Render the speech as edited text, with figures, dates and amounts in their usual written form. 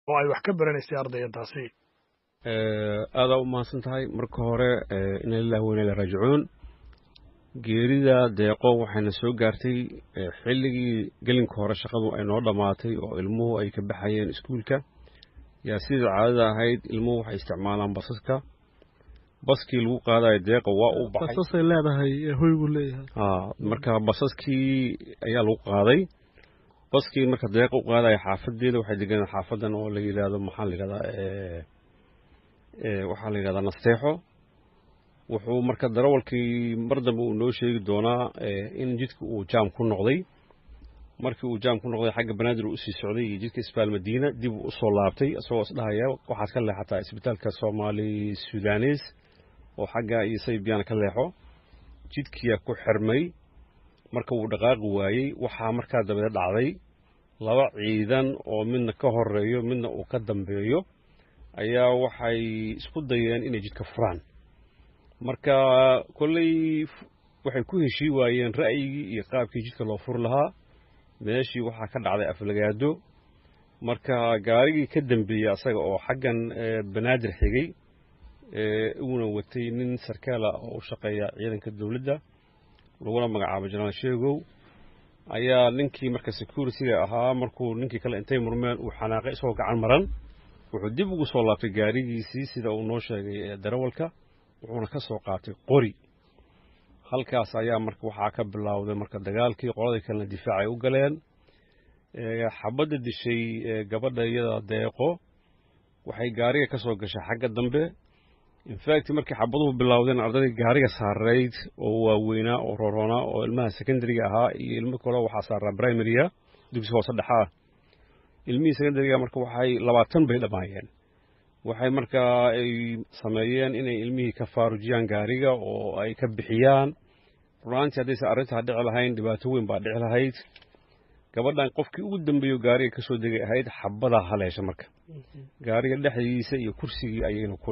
oo ay wax ka baranaysay ardaydaasi. aad u mahadsantahay marka hore inna lillahi wa inna ilayhi raaji'uun. geerida deeqo waxayna soo gaartay xilligii gelinka hore shaqadu ay noo dhammaatay oo ilmuhu ay ka baxayeen iskuulka. yaa sidii caadada ahayd ilmuhu waxay isticmaalaan basaska. baskii lagu qaadayo deeqo waa uu baxay. basasay leedahay hoygu leeyahay. marka basaskii ayaa lagu qaaday. baskii marka deeqo u qaadayo xaafadeeda waxay deganaa xaafadan oo la yiraahdo waxaa la yiraahdaa nasteexo. wuxuu marka darawalkii mar dambe uu noo sheegi doonaa in jidka uu jaam ku noqday. markii uu jaam ku noqday xagga banaadir u sii socday iyo jidka isbitaal Madiina dib u soo laabtay asagoo isdhahaya waxaad ka leexataa isbitaalka Soomaali Suudanees oo xagga iyo Saybiyan ka leexo. jidkii ku xirmay marka uu dhaqaaqi waayay waxaa markaa dabada dhacday laba ciidan oo midna ka horeeyo midna uu ka dambeeyo ayaa waxay isku dayeen inay jidka furaan. marka kulay waxay ku heshii waayeen ra'yigii iyo qaabkii jidka loo fur lahaa. meeshii waxaa ka dhacday aflagaado. marka gaarigii ka dambeeyay asaga oo xaggan banaadir xigay uuna watay nin sarkaal ah oo u shaqeeya ciidanka dawladda laguna magacaabo Janaal Sheegow ayaa ninkii marka security ahaa markuu ninkii kale intay murmeen uu xanaaqay isoo gacan maran wuxuu dib ugu soo laabtay gaarigiisii sida uu noo sheegay darawalka wuxuuna ka soo qaatay qori. halkaas ayaa marka waxaa ka bilowday marka dagaalkii qoladii kale difaac ay u galeen. xabadda dishay gabadha iyada deeqo waxay gaariga ka soo gashay xagga dambe. in fact markii xabaduhu bilowdeen ardayda gaariga saareyd oo waaweynaa oo rorona oo ilmaha secondary ahaa iyo ilmo kale waxa saaraa primary dugsi hoose dhexe ilmihii secondary marka waxay 20 bay dhamaayeen. waxay marka ay sameeyeen inay ilmihii ka faarujiyaan gaariga oo ay ka bixiyaan. runtii hadii arrinta dhici lahayn dhibaato weyn baa dhici lahayd. gabadhan qofkii ugu dambeeyay gaariga ka soo degay ahayd xabada haleesha marka gaariga dhexdiisa iyo kursigii ayayna ku